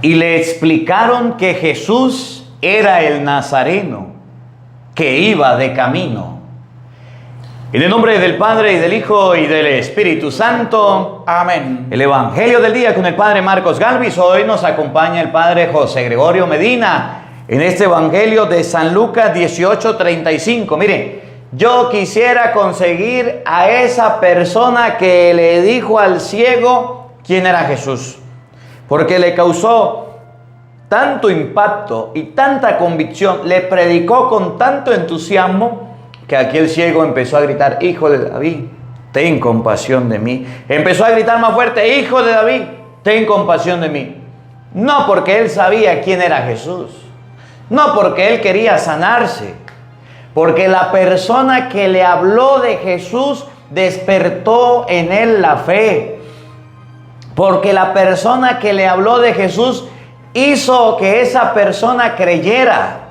y le explicaron que Jesús era el Nazareno, que iba de camino. En el nombre del Padre, y del Hijo, y del Espíritu Santo. Amén. El Evangelio del día con el Padre Marcos Galvis. Hoy nos acompaña el Padre José Gregorio Medina en este Evangelio de San Lucas 18:35. Mire, yo quisiera conseguir a esa persona que le dijo al ciego quién era Jesús, porque le causó tanto impacto y tanta convicción, le predicó con tanto entusiasmo, que aquel ciego empezó a gritar: Hijo de David, ten compasión de mí. Empezó a gritar más fuerte: Hijo de David, ten compasión de mí. No porque él sabía quién era Jesús, no porque él quería sanarse, porque la persona que le habló de Jesús despertó en él la fe, porque la persona que le habló de Jesús hizo que esa persona creyera,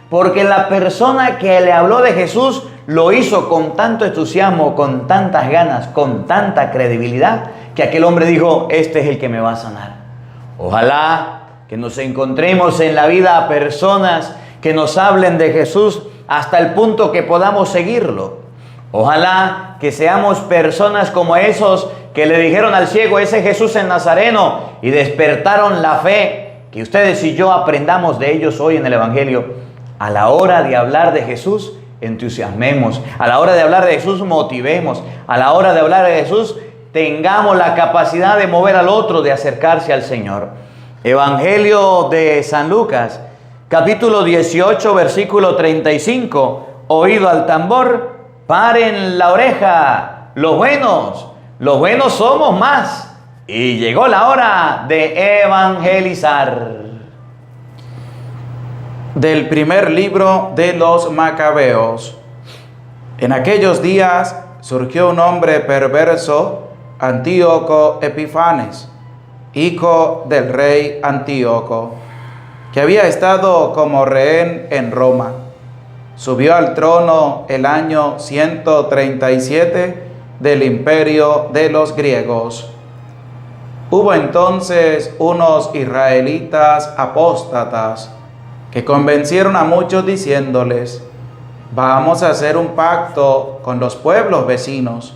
porque la persona que le habló de Jesús lo hizo con tanto entusiasmo, con tantas ganas, con tanta credibilidad, que aquel hombre dijo: este es el que me va a sanar. Ojalá que nos encontremos en la vida a personas que nos hablen de Jesús hasta el punto que podamos seguirlo. Ojalá que seamos personas como esos que le dijeron al ciego: ese Jesús el Nazareno, y despertaron la fe, que ustedes y yo aprendamos de ellos hoy en el Evangelio. A la hora de hablar de Jesús, entusiasmemos. A la hora de hablar de Jesús, motivemos. A la hora de hablar de Jesús, tengamos la capacidad de mover al otro, de acercarse al Señor. Evangelio de San Lucas, capítulo 18, versículo 35. Oído al tambor, paren la oreja. Los buenos somos más. Y llegó la hora de evangelizar. Del primer libro de los Macabeos. En aquellos días surgió un hombre perverso, Antíoco Epifanes, hijo del rey Antíoco, que había estado como rehén en Roma. Subió al trono el año 137 del imperio de los griegos. Hubo entonces unos israelitas apóstatas que convencieron a muchos diciéndoles: vamos a hacer un pacto con los pueblos vecinos,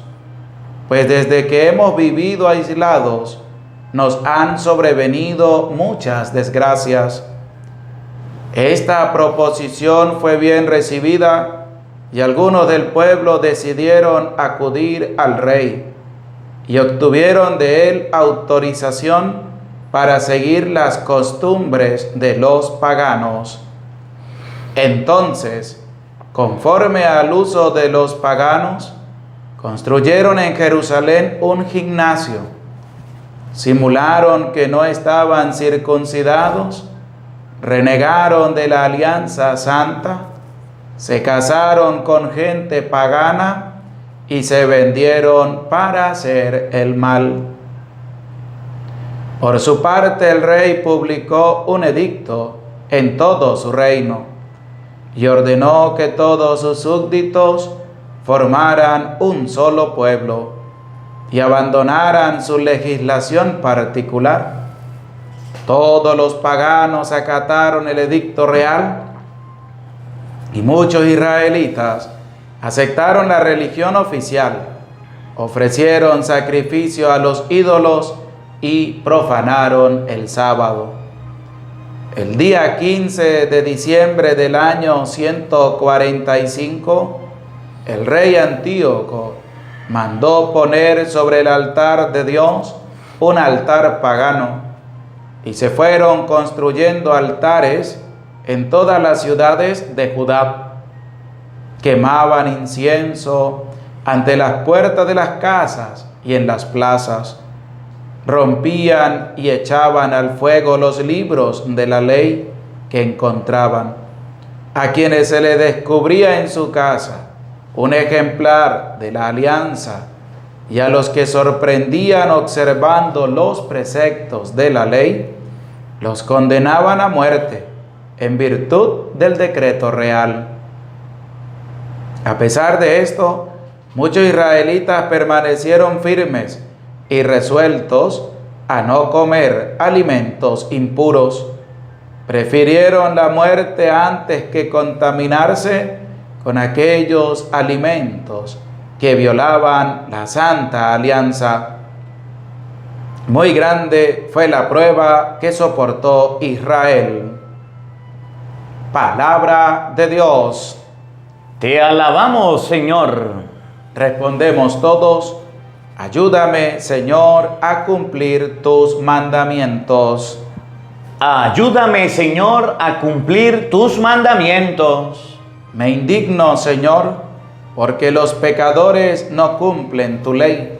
pues desde que hemos vivido aislados nos han sobrevenido muchas desgracias. Esta proposición fue bien recibida y algunos del pueblo decidieron acudir al rey y obtuvieron de él autorización para seguir las costumbres de los paganos. Entonces, conforme al uso de los paganos, construyeron en Jerusalén un gimnasio, simularon que no estaban circuncidados, renegaron de la alianza santa, se casaron con gente pagana y se vendieron para hacer el mal. Por su parte, el rey publicó un edicto en todo su reino y ordenó que todos sus súbditos formaran un solo pueblo y abandonaran su legislación particular. Todos los paganos acataron el edicto real y muchos israelitas aceptaron la religión oficial, ofrecieron sacrificio a los ídolos y profanaron el sábado. El día 15 de diciembre del año 145, el rey Antíoco mandó poner sobre el altar de Dios un altar pagano, y se fueron construyendo altares en todas las ciudades de Judá. Quemaban incienso ante las puertas de las casas y en las plazas. Rompían y echaban al fuego los libros de la ley que encontraban. A quienes se les descubría en su casa un ejemplar de la alianza, y a los que sorprendían observando los preceptos de la ley, los condenaban a muerte en virtud del decreto real. A pesar de esto, muchos israelitas permanecieron firmes y resueltos a no comer alimentos impuros. Prefirieron la muerte antes que contaminarse con aquellos alimentos que violaban la Santa Alianza. Muy grande fue la prueba que soportó Israel. Palabra de Dios. Te alabamos, Señor. Respondemos todos: ayúdame, Señor, a cumplir tus mandamientos. Ayúdame, Señor, a cumplir tus mandamientos. Me indigno, Señor, porque los pecadores no cumplen tu ley.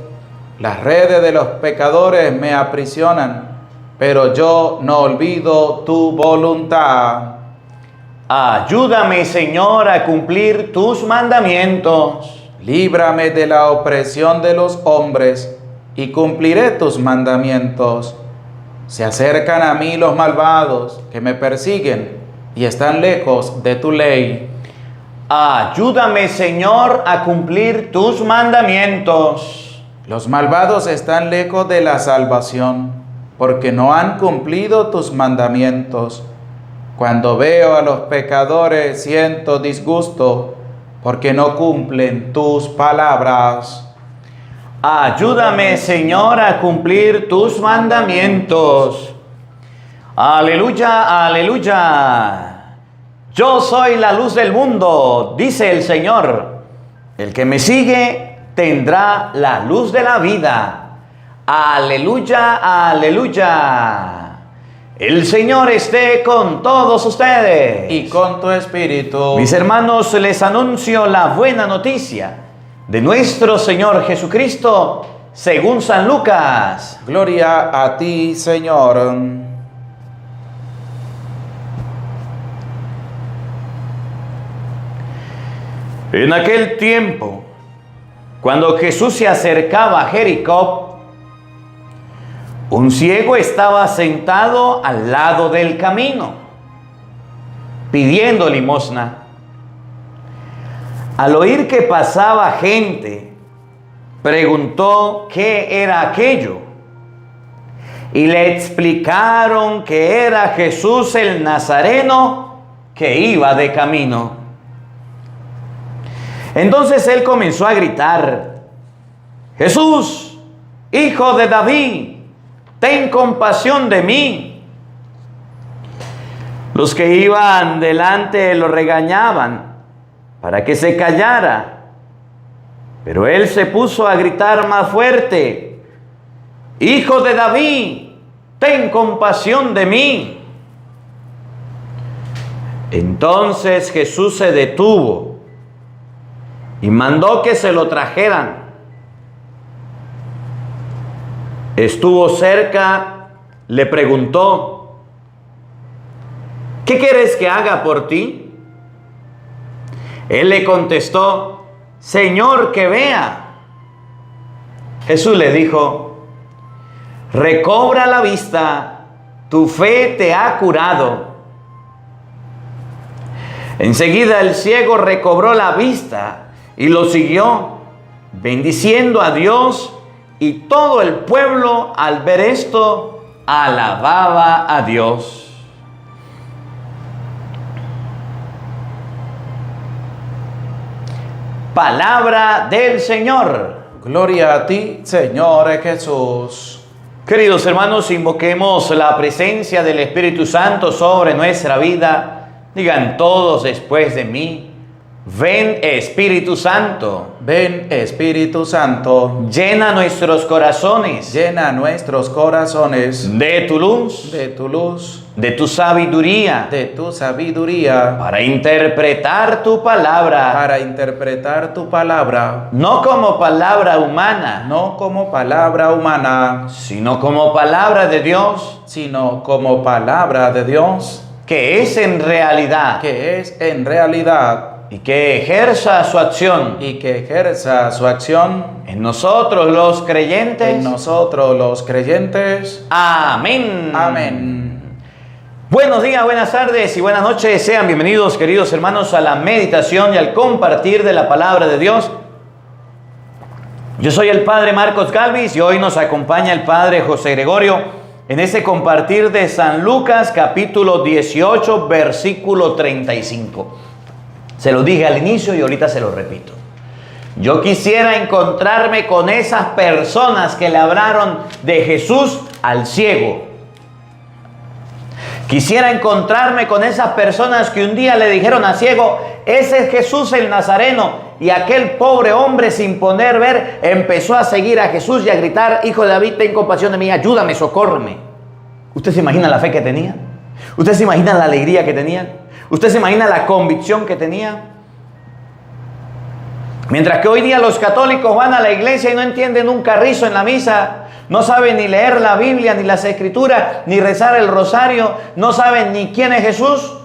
Las redes de los pecadores me aprisionan, pero yo no olvido tu voluntad. Ayúdame, Señor, a cumplir tus mandamientos. Líbrame de la opresión de los hombres y cumpliré tus mandamientos. Se acercan a mí los malvados que me persiguen y están lejos de tu ley. Ayúdame, Señor, a cumplir tus mandamientos. Los malvados están lejos de la salvación, porque no han cumplido tus mandamientos. Cuando veo a los pecadores siento disgusto, porque no cumplen tus palabras. Ayúdame, Señor, a cumplir tus mandamientos. Aleluya, aleluya. Yo soy la luz del mundo, dice el Señor. El que me sigue tendrá la luz de la vida. Aleluya, aleluya. El Señor esté con todos ustedes. Y con tu espíritu. Mis hermanos, les anuncio la buena noticia de nuestro Señor Jesucristo, según San Lucas. Gloria a ti, Señor. En aquel tiempo, cuando Jesús se acercaba a Jericó, un ciego estaba sentado al lado del camino, pidiendo limosna. Al oír que pasaba gente, preguntó qué era aquello, y le explicaron que era Jesús el Nazareno que iba de camino. Entonces él comenzó a gritar: Jesús, hijo de David, ten compasión de mí. Los que iban delante lo regañaban para que se callara, pero él se puso a gritar más fuerte: Hijo de David, ten compasión de mí. Entonces Jesús se detuvo y mandó que se lo trajeran. Estuvo cerca, le preguntó: ¿qué quieres que haga por ti? Él le contestó: Señor, que vea. Jesús le dijo: recobra la vista, tu fe te ha curado. Enseguida el ciego recobró la vista y lo siguió, bendiciendo a Dios, y todo el pueblo al ver esto alababa a Dios. Palabra del Señor. Gloria a ti, Señor Jesús. Queridos hermanos, invoquemos la presencia del Espíritu Santo sobre nuestra vida. Digan todos después de mí: ven, Espíritu Santo. Ven, Espíritu Santo. Llena nuestros corazones. Llena nuestros corazones De tu luz. de tu luz, De tu sabiduría. de tu sabiduría, Para interpretar tu palabra. para interpretar tu palabra, No como palabra humana, no como palabra humana, sino como palabra de Dios, sino como palabra de Dios, que es en realidad que es en realidad y que ejerza su acción y que ejerza su acción en nosotros los creyentes. en nosotros los creyentes. Amén. Amén. Buenos días, buenas tardes y buenas noches. Sean bienvenidos, queridos hermanos, a la meditación y al compartir de la palabra de Dios. Yo soy el Padre Marcos Galvis y hoy nos acompaña el Padre José Gregorio en este compartir de San Lucas capítulo 18 versículo 35. Se lo dije al inicio y ahorita se lo repito. Yo quisiera encontrarme con esas personas que le hablaron de Jesús al ciego. Quisiera encontrarme con esas personas que un día le dijeron al ciego, ese es Jesús el Nazareno. Y aquel pobre hombre, sin poder ver, empezó a seguir a Jesús y a gritar, Hijo de David, ten compasión de mí, ayúdame, socórreme. ¿Usted se imagina la fe que tenía? ¿Usted se imagina la alegría que tenía? ¿Usted se imagina la convicción que tenía? Mientras que hoy día los católicos van a la iglesia y no entienden un carrizo en la misa, no saben ni leer la Biblia, ni las Escrituras, ni rezar el rosario, no saben ni quién es Jesús,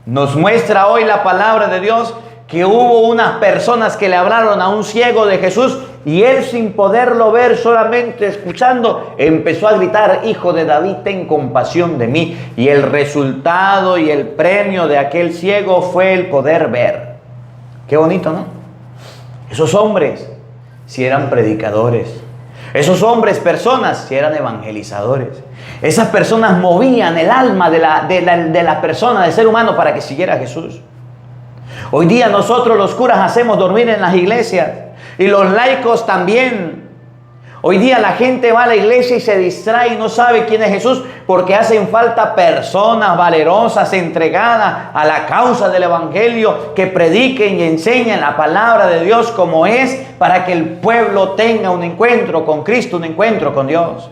nos muestra hoy la palabra de Dios que hubo unas personas que le hablaron a un ciego de Jesús y él, sin poderlo ver, solamente escuchando, empezó a gritar, Hijo de David, ten compasión de mí. Y el resultado y el premio de aquel ciego fue el poder ver. Qué bonito, ¿no? Esos hombres si eran predicadores. Esos hombres, personas, si eran evangelizadores. Esas personas movían el alma de la persona, del ser humano, para que siguiera a Jesús. Hoy día nosotros los curas hacemos dormir en las iglesias y los laicos también. Hoy día la gente va a la iglesia y se distrae y no sabe quién es Jesús porque hacen falta personas valerosas, entregadas a la causa del evangelio, que prediquen y enseñen la palabra de Dios como es, para que el pueblo tenga un encuentro con Cristo, un encuentro con Dios.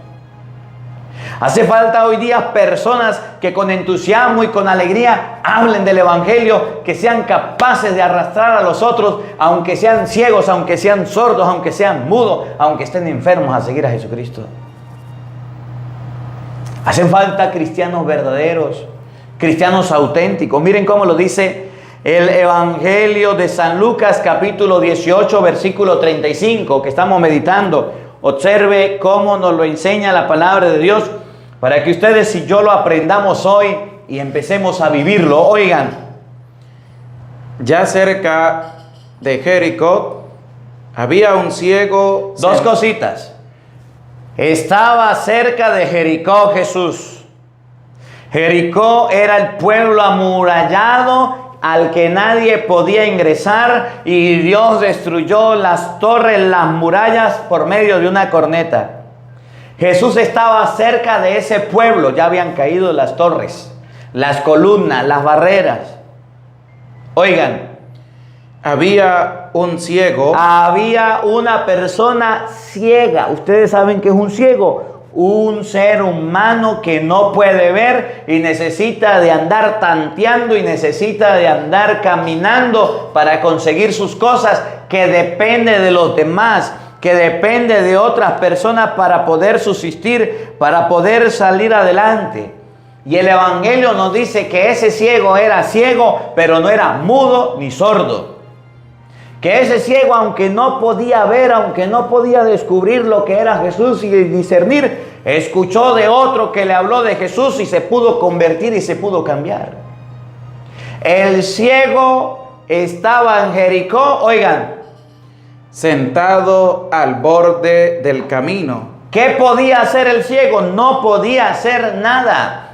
Hace falta hoy día personas que con entusiasmo y con alegría hablen del evangelio, que sean capaces de arrastrar a los otros, aunque sean ciegos, aunque sean sordos, aunque sean mudos, aunque estén enfermos, a seguir a Jesucristo. Hacen falta cristianos verdaderos, cristianos auténticos. Miren cómo lo dice el Evangelio de San Lucas capítulo 18 versículo 35 que estamos meditando. Observe cómo nos lo enseña la palabra de Dios para que ustedes y yo lo aprendamos hoy y empecemos a vivirlo. Oigan, ya cerca de Jericó había un ciego. Dos cositas. Estaba cerca de Jericó Jesús. Jericó era el pueblo amurallado al que nadie podía ingresar, y Dios destruyó las torres, las murallas por medio de una corneta. Jesús estaba cerca de ese pueblo, ya habían caído las torres, las columnas, las barreras. Oigan, había un ciego. Había una persona ciega. Ustedes saben qué es un ciego. Un ser humano que no puede ver y necesita de andar tanteando y necesita de andar caminando para conseguir sus cosas, que depende de los demás, que depende de otras personas para poder subsistir, para poder salir adelante. Y el Evangelio nos dice que ese ciego era ciego, pero no era mudo ni sordo. Que ese ciego, aunque no podía ver, aunque no podía descubrir lo que era Jesús y discernir, escuchó de otro que le habló de Jesús y se pudo convertir y se pudo cambiar. El ciego estaba en Jericó, oigan, sentado al borde del camino. ¿Qué podía hacer el ciego? No podía hacer nada.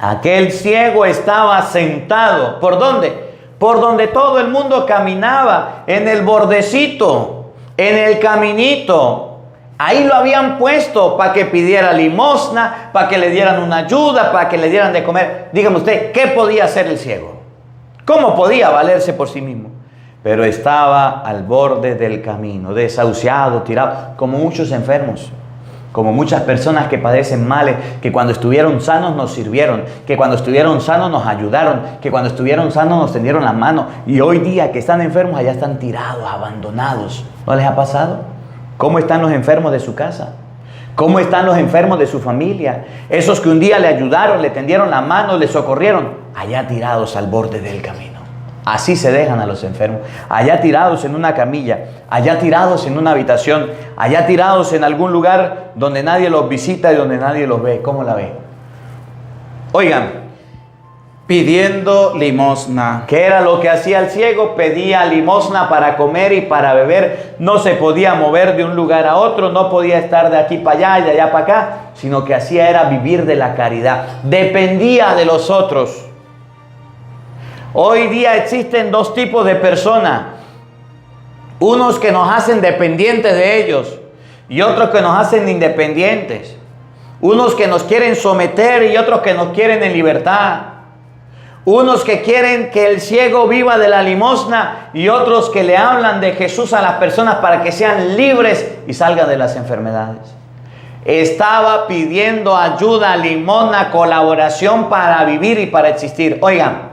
Aquel ciego estaba sentado. ¿Por dónde? Por donde todo el mundo caminaba, en el bordecito, en el caminito. Ahí lo habían puesto para que pidiera limosna, para que le dieran una ayuda, para que le dieran de comer. Dígame usted, ¿qué podía hacer el ciego? ¿Cómo podía valerse por sí mismo? Pero estaba al borde del camino, desahuciado, tirado, como muchos enfermos. Como muchas personas que padecen males, que cuando estuvieron sanos nos sirvieron, que cuando estuvieron sanos nos ayudaron, que cuando estuvieron sanos nos tendieron la mano, y hoy día que están enfermos allá están tirados, abandonados. ¿No les ha pasado? ¿Cómo están los enfermos de su casa? ¿Cómo están los enfermos de su familia? Esos que un día le ayudaron, le tendieron la mano, le socorrieron, allá tirados al borde del camino. Así se dejan a los enfermos, allá tirados en una camilla, allá tirados en una habitación, allá tirados en algún lugar donde nadie los visita y donde nadie los ve. ¿Cómo la ve? Oigan, pidiendo limosna. ¿Qué era lo que hacía el ciego? Pedía limosna para comer y para beber. No se podía mover de un lugar a otro, no podía estar de aquí para allá y de allá para acá, sino que hacía era vivir de la caridad. Dependía de los otros. Hoy día existen dos tipos de personas. Unos que nos hacen dependientes de ellos y otros que nos hacen independientes. Unos que nos quieren someter y otros que nos quieren en libertad. Unos que quieren que el ciego viva de la limosna y otros que le hablan de Jesús a las personas para que sean libres y salgan de las enfermedades. Estaba pidiendo ayuda, limosna, colaboración para vivir y para existir. Oigan,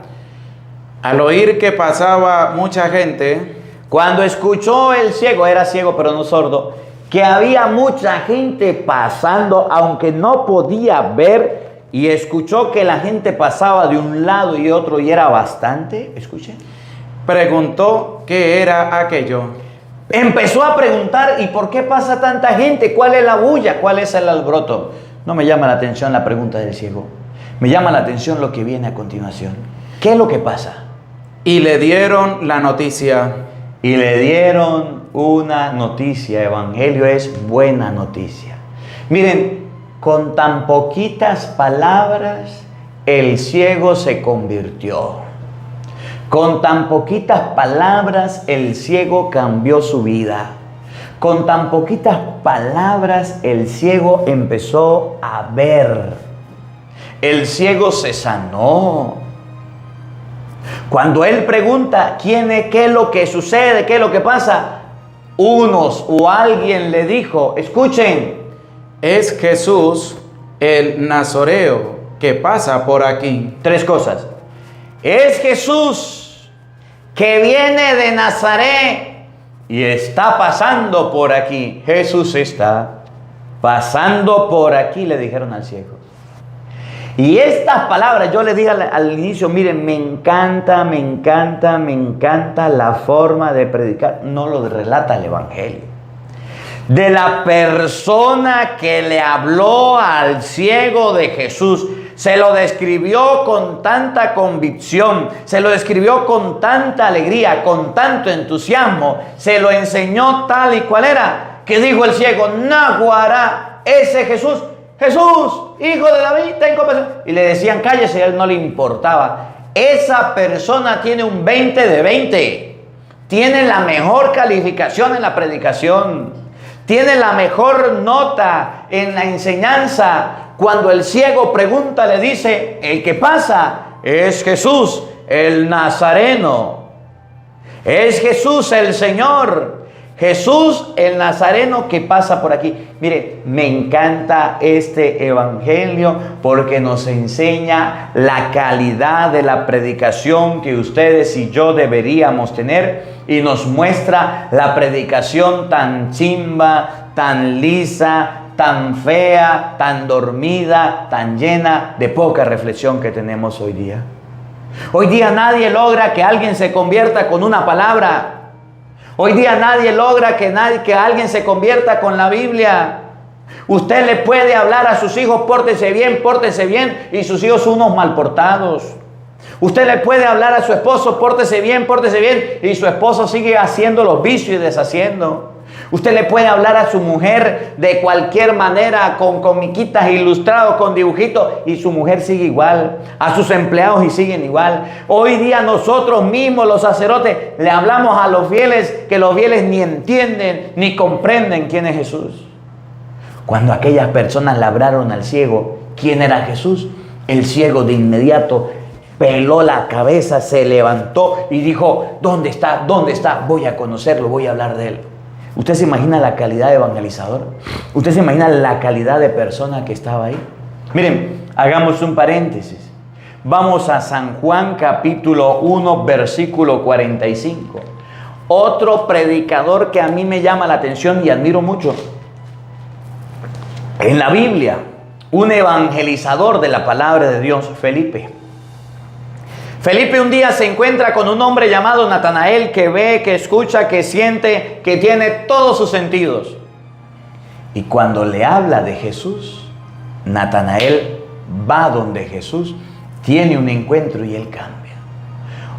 Al oír que pasaba mucha gente, cuando escuchó el ciego, era ciego pero no sordo, que había mucha gente pasando, aunque no podía ver, y escuchó que la gente pasaba de un lado y otro y era bastante, escuchen, preguntó qué era aquello. empezó a preguntar, ¿y por qué pasa tanta gente? ¿Cuál es la bulla? ¿Cuál es el alboroto? No me llama la atención la pregunta del ciego, me llama la atención lo que viene a continuación. ¿Qué es lo que pasa? Y le dieron la noticia. Y le dieron una noticia. Evangelio es buena noticia. Miren, con tan poquitas palabras el ciego se convirtió. Con tan poquitas palabras el ciego cambió su vida. Con tan poquitas palabras el ciego empezó a ver. El ciego se sanó. Cuando él pregunta quién es, qué es lo que sucede, qué es lo que pasa, unos o alguien le dijo, escuchen, Es Jesús el Nazareo que pasa por aquí. tres cosas. Es Jesús que viene de Nazaret y está pasando por aquí. Jesús está pasando por aquí, le dijeron al ciego. Y estas palabras, yo le dije al inicio, miren, me encanta la forma de predicar. No lo relata el Evangelio. De la persona que le habló al ciego de Jesús. Se lo describió con tanta convicción, se lo describió con tanta alegría, con tanto entusiasmo. Se lo enseñó tal y cual era, que dijo el ciego, Naguará, ese Jesús, hijo de David, ten compasión. Y le decían, cállese, y a él no le importaba. Esa persona tiene un 20 de 20. Tiene la mejor calificación en la predicación. Tiene la mejor nota en la enseñanza. Cuando el ciego pregunta, le dice, el que pasa es Jesús, el Nazareno. Es Jesús el Señor. Jesús el Nazareno que pasa por aquí. Mire, me encanta este evangelio porque nos enseña la calidad de la predicación que ustedes y yo deberíamos tener y nos muestra la predicación tan chimba, tan lisa, tan fea, tan dormida, tan llena de poca reflexión que tenemos hoy día. Hoy día nadie logra que alguien se convierta con una palabra. Hoy día nadie logra que alguien se convierta con la Biblia. Usted le puede hablar a sus hijos, pórtese bien, y sus hijos son unos malportados. Usted le puede hablar a su esposo, pórtese bien, y su esposo sigue haciendo los vicios y deshaciendo. Usted le puede hablar a su mujer de cualquier manera, con comiquitas ilustrados, con dibujitos, y su mujer sigue igual. A sus empleados y siguen igual. Hoy día nosotros mismos, los sacerdotes, le hablamos a los fieles que los fieles ni entienden ni comprenden quién es Jesús. Cuando aquellas personas le hablaron al ciego quién era Jesús, el ciego de inmediato peló la cabeza, se levantó y dijo, ¿dónde está? ¿Dónde está? Voy a conocerlo, voy a hablar de él. ¿Usted se imagina la calidad de evangelizador? ¿Usted se imagina la calidad de persona que estaba ahí? Miren, hagamos un paréntesis. Vamos a San Juan capítulo 1, versículo 45. Otro predicador que a mí me llama la atención y admiro mucho. En la Biblia, un evangelizador de la palabra de Dios, Felipe. Felipe un día se encuentra con un hombre llamado Natanael que ve, que escucha, que siente, que tiene todos sus sentidos. Y cuando le habla de Jesús, Natanael va donde Jesús tiene un encuentro y Él cambia.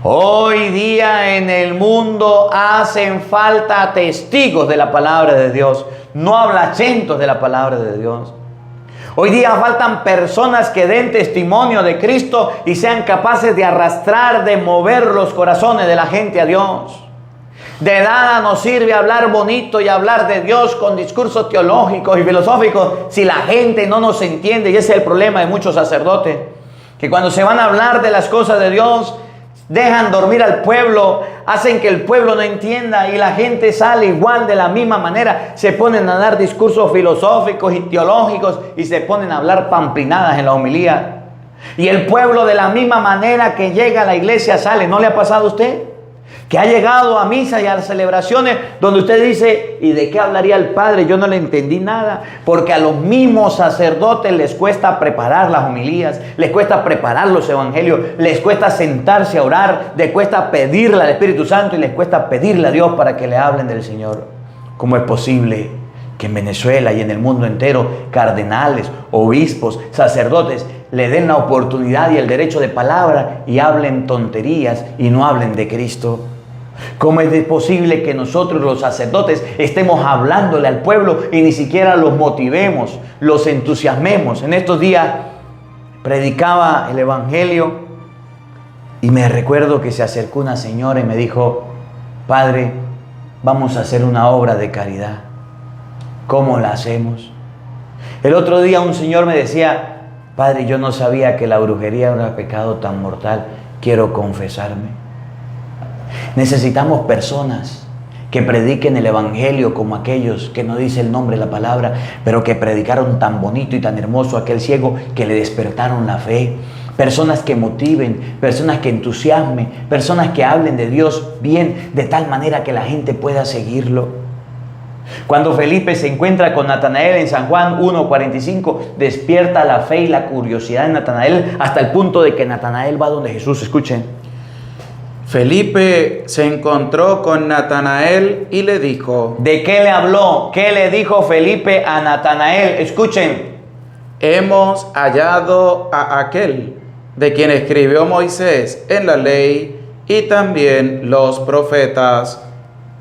Hoy día en el mundo hacen falta testigos de la palabra de Dios, no hablacentos de la palabra de Dios. Hoy día faltan personas que den testimonio de Cristo y sean capaces de arrastrar, de mover los corazones de la gente a Dios. De nada nos sirve hablar bonito y hablar de Dios con discursos teológicos y filosóficos si la gente no nos entiende. Y ese es el problema de muchos sacerdotes, que cuando se van a hablar de las cosas de Dios, dejan dormir al pueblo, hacen que el pueblo no entienda y la gente sale igual de la misma manera. Se ponen a dar discursos filosóficos y teológicos y se ponen a hablar pamplinadas en la homilía. Y el pueblo de la misma manera que llega a la iglesia sale. ¿No le ha pasado a usted? Que ha llegado a misa y a las celebraciones donde usted dice, ¿y de qué hablaría el padre? Yo no le entendí nada. Porque a los mismos sacerdotes les cuesta preparar las homilías, les cuesta preparar los evangelios, les cuesta sentarse a orar, les cuesta pedirle al Espíritu Santo y les cuesta pedirle a Dios para que le hablen del Señor. ¿Cómo es posible que en Venezuela y en el mundo entero cardenales, obispos, sacerdotes le den la oportunidad y el derecho de palabra y hablen tonterías y no hablen de Cristo? ¿Cómo es posible que nosotros los sacerdotes estemos hablándole al pueblo y ni siquiera los motivemos, los entusiasmemos? En estos días predicaba el evangelio y me recuerdo que se acercó una señora y me dijo, padre, vamos a hacer una obra de caridad. ¿Cómo la hacemos? El otro día un señor me decía, padre, yo no sabía que la brujería era un pecado tan mortal, quiero confesarme. Necesitamos personas que prediquen el evangelio como aquellos que no dice el nombre de la palabra, pero que predicaron tan bonito y tan hermoso a aquel ciego que le despertaron la fe. Personas que motiven, personas que entusiasmen, personas que hablen de Dios bien, de tal manera que la gente pueda seguirlo. Cuando Felipe se encuentra con Natanael en San Juan 1:45, despierta la fe y la curiosidad de Natanael hasta el punto de que Natanael va donde Jesús. Escuchen. Felipe se encontró con Natanael y le dijo. ¿De qué le habló? ¿Qué le dijo Felipe a Natanael? Escuchen. Hemos hallado a aquel de quien escribió Moisés en la ley y también los profetas.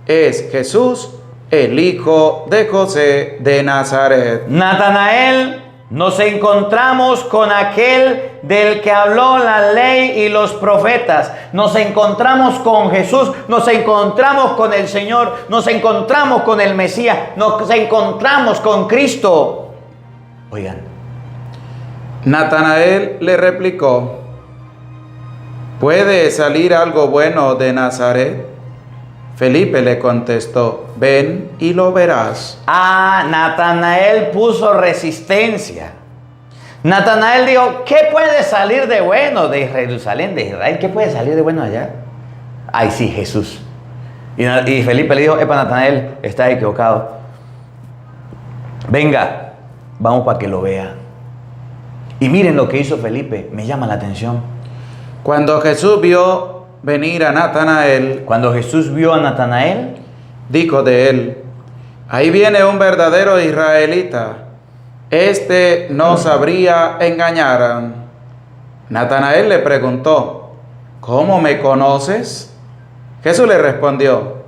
Es Jesús, el hijo de José de Nazaret. Natanael, nos encontramos con aquel del que habló la ley y los profetas. Nos encontramos con Jesús, nos encontramos con el Señor, nos encontramos con el Mesías, nos encontramos con Cristo. Oigan. Natanael le replicó, ¿puede salir algo bueno de Nazaret? Felipe le contestó, ven y lo verás. Natanael puso resistencia. Natanael dijo, ¿qué puede salir de bueno de Jerusalén, de Israel? ¿Qué puede salir de bueno allá? Ay, sí, Jesús. Y Felipe le dijo, Natanael, está equivocado. Venga, vamos para que lo vea. Y miren lo que hizo Felipe, me llama la atención. Cuando Jesús vio venir a Natanael, dijo de él, ahí viene un verdadero israelita, este no sabría engañar. Natanael le preguntó, ¿cómo me conoces? Jesús le respondió,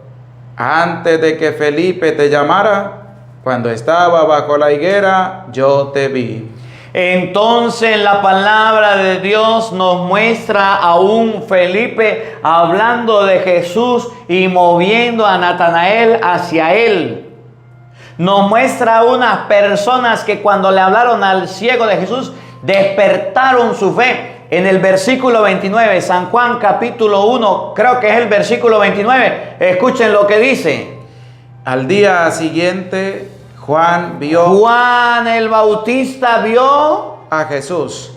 antes de que Felipe te llamara, cuando estaba bajo la higuera, yo te vi. Entonces la palabra de Dios nos muestra a un Felipe hablando de Jesús y moviendo a Natanael hacia él. Nos muestra a unas personas que cuando le hablaron al ciego de Jesús, despertaron su fe. En el versículo 29, San Juan capítulo 1, creo que es el versículo 29, escuchen lo que dice. Al día siguiente, Juan el Bautista vio a Jesús,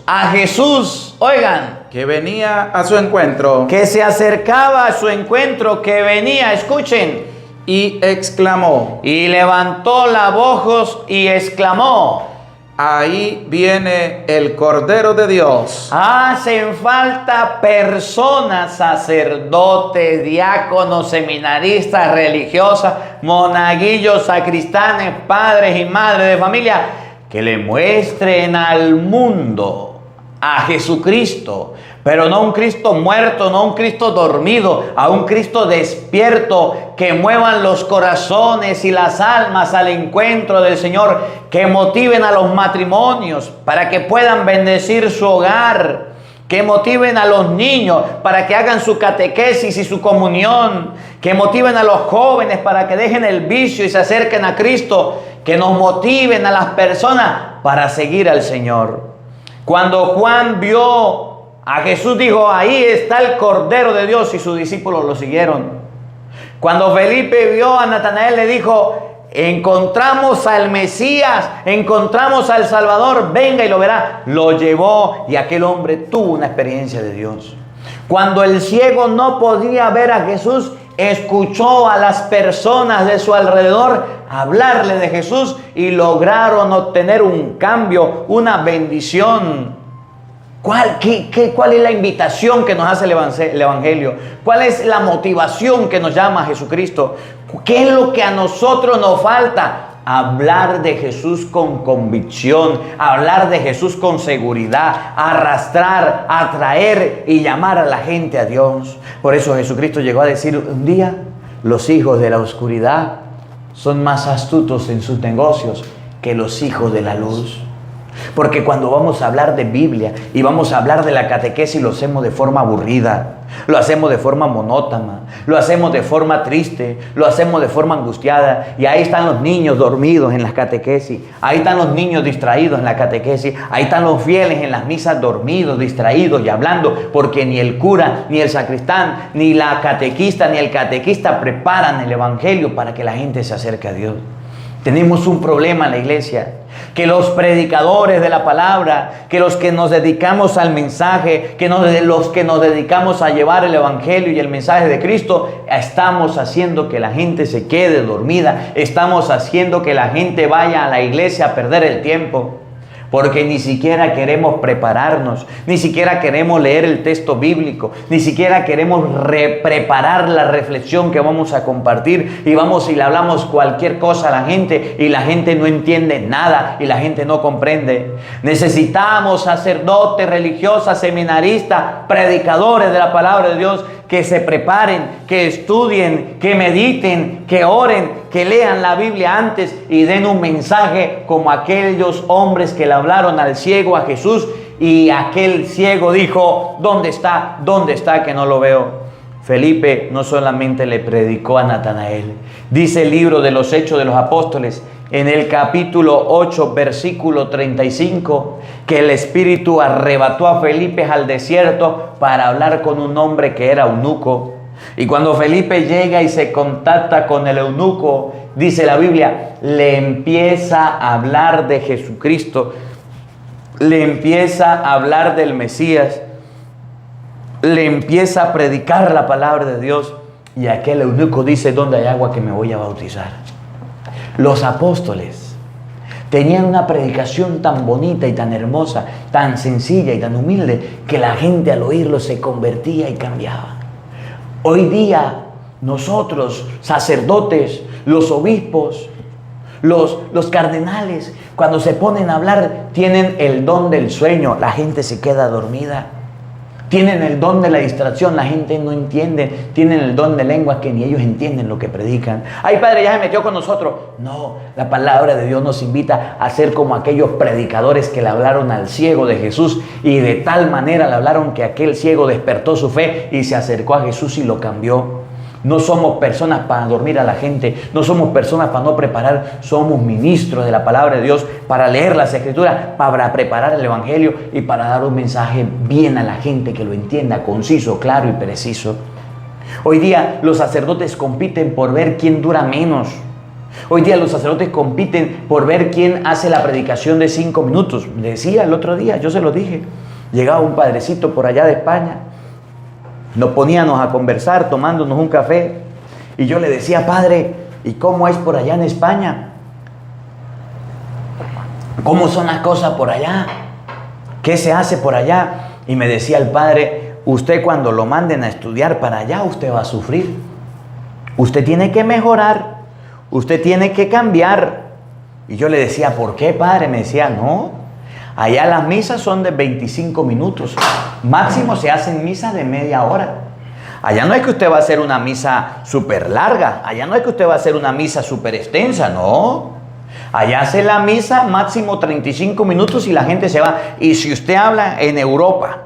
oigan, que venía a su encuentro, que se acercaba a su encuentro, que venía, escuchen, y exclamó, y levantó la voz y exclamó, ahí viene el Cordero de Dios. Hacen falta personas, sacerdotes, diáconos, seminaristas, religiosas, monaguillos, sacristanes, padres y madres de familia, que le muestren al mundo a Jesucristo, pero no un Cristo muerto, no un Cristo dormido, a un Cristo despierto, que muevan los corazones y las almas al encuentro del Señor, que motiven a los matrimonios para que puedan bendecir su hogar, que motiven a los niños para que hagan su catequesis y su comunión, que motiven a los jóvenes para que dejen el vicio y se acerquen a Cristo, que nos motiven a las personas para seguir al Señor. Cuando Juan vio a Jesús, dijo: ahí está el Cordero de Dios, y sus discípulos lo siguieron. Cuando Felipe vio a Natanael, le dijo: encontramos al Mesías, encontramos al Salvador, venga y lo verá. Lo llevó y aquel hombre tuvo una experiencia de Dios. Cuando el ciego no podía ver a Jesús, escuchó a las personas de su alrededor hablarle de Jesús y lograron obtener un cambio, una bendición. ¿Cuál es la invitación que nos hace el Evangelio? ¿Cuál es la motivación que nos llama a Jesucristo? ¿Qué es lo que a nosotros nos falta? Hablar de Jesús con convicción, hablar de Jesús con seguridad, arrastrar, atraer y llamar a la gente a Dios. Por eso Jesucristo llegó a decir un día: los hijos de la oscuridad son más astutos en sus negocios que los hijos de la luz. Porque cuando vamos a hablar de Biblia y vamos a hablar de la catequesis, lo hacemos de forma aburrida, lo hacemos de forma monótona, lo hacemos de forma triste, lo hacemos de forma angustiada. Y ahí están los niños dormidos en las catequesis, ahí están los niños distraídos en la catequesis, ahí están los fieles en las misas dormidos, distraídos y hablando, porque ni el cura, ni el sacristán, ni la catequista, ni el catequista preparan el Evangelio para que la gente se acerque a Dios. Tenemos un problema en la iglesia, que los predicadores de la palabra, que los que nos dedicamos al mensaje, los que nos dedicamos a llevar el Evangelio y el mensaje de Cristo, estamos haciendo que la gente se quede dormida, estamos haciendo que la gente vaya a la iglesia a perder el tiempo. Porque ni siquiera queremos prepararnos, ni siquiera queremos leer el texto bíblico, ni siquiera queremos preparar la reflexión que vamos a compartir, y vamos y le hablamos cualquier cosa a la gente y la gente no entiende nada y la gente no comprende. Necesitamos sacerdotes, religiosas, seminaristas, predicadores de la palabra de Dios, que se preparen, que estudien, que mediten, que oren, que lean la Biblia antes y den un mensaje como aquellos hombres que le hablaron al ciego, a Jesús, y aquel ciego dijo: ¿dónde está? ¿Dónde está que no lo veo? Felipe no solamente le predicó a Natanael. Dice el libro de los Hechos de los Apóstoles, en el capítulo 8, versículo 35, que el Espíritu arrebató a Felipe al desierto para hablar con un hombre que era eunuco. Y cuando Felipe llega y se contacta con el eunuco, dice la Biblia, le empieza a hablar de Jesucristo, le empieza a hablar del Mesías, le empieza a predicar la palabra de Dios. Y aquel eunuco dice: ¿dónde hay agua que me voy a bautizar? Los apóstoles tenían una predicación tan bonita y tan hermosa, tan sencilla y tan humilde, que la gente al oírlo se convertía y cambiaba. Hoy día nosotros, sacerdotes, los obispos, los cardenales, cuando se ponen a hablar, tienen el don del sueño, la gente se queda dormida. Tienen el don de la distracción, la gente no entiende. Tienen el don de lenguas que ni ellos entienden lo que predican. Ay, padre, ya se metió con nosotros. No, la palabra de Dios nos invita a ser como aquellos predicadores que le hablaron al ciego de Jesús, y de tal manera le hablaron que aquel ciego despertó su fe y se acercó a Jesús y lo cambió. No somos personas para dormir a la gente, no somos personas para no preparar, somos ministros de la palabra de Dios para leer las Escrituras, para preparar el Evangelio y para dar un mensaje bien a la gente, que lo entienda, conciso, claro y preciso. Hoy día los sacerdotes compiten por ver quién dura menos. Hoy día los sacerdotes compiten por ver quién hace la predicación de 5 minutos. Me decía el otro día, yo se lo dije, llegaba un padrecito por allá de España. Nos poníamos a conversar tomándonos un café y yo le decía: padre, ¿y cómo es por allá en España? ¿Cómo son las cosas por allá? ¿Qué se hace por allá? Y me decía el padre: usted cuando lo manden a estudiar para allá, usted va a sufrir. Usted tiene que mejorar, usted tiene que cambiar. Y yo le decía: ¿por qué, padre? Me decía: no, Allá las misas son de 25 minutos. Máximo se hacen misas de media hora. Allá no es que usted va a hacer una misa súper larga. Allá no es que usted va a hacer una misa súper extensa, no. Allá hace la misa máximo 35 minutos y la gente se va. Y si usted habla en Europa,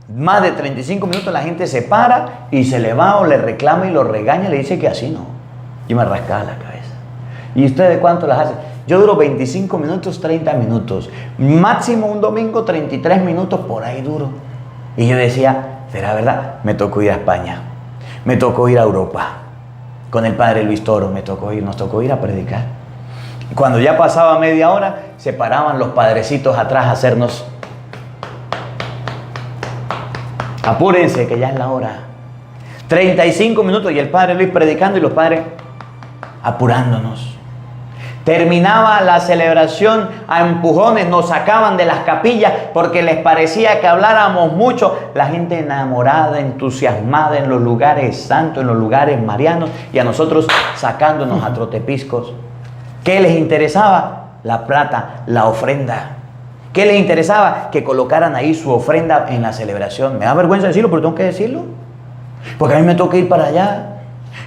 más de 35 minutos la gente se para y se le va o le reclama y lo regaña y le dice que así no. Yo me rascaba la cabeza. ¿Y usted de cuánto las hace? Yo duro 25 minutos, 30 minutos. Máximo un domingo 33 minutos, por ahí duro. Y yo decía, ¿será verdad? Me tocó ir a España. Me tocó ir a Europa. Con el padre Luis Toro nos tocó ir a predicar. Y cuando ya pasaba media hora, se paraban los padrecitos atrás a hacernos: apúrense que ya es la hora. 35 minutos y el padre Luis predicando y los padres apurándonos. Terminaba la celebración a empujones, nos sacaban de las capillas porque les parecía que habláramos mucho. La gente enamorada, entusiasmada en los lugares santos, en los lugares marianos, y a nosotros sacándonos a trotepiscos. ¿Qué les interesaba? La plata, la ofrenda. ¿Qué les interesaba? Que colocaran ahí su ofrenda en la celebración. Me da vergüenza decirlo, pero tengo que decirlo. Porque a mí me toca ir para allá.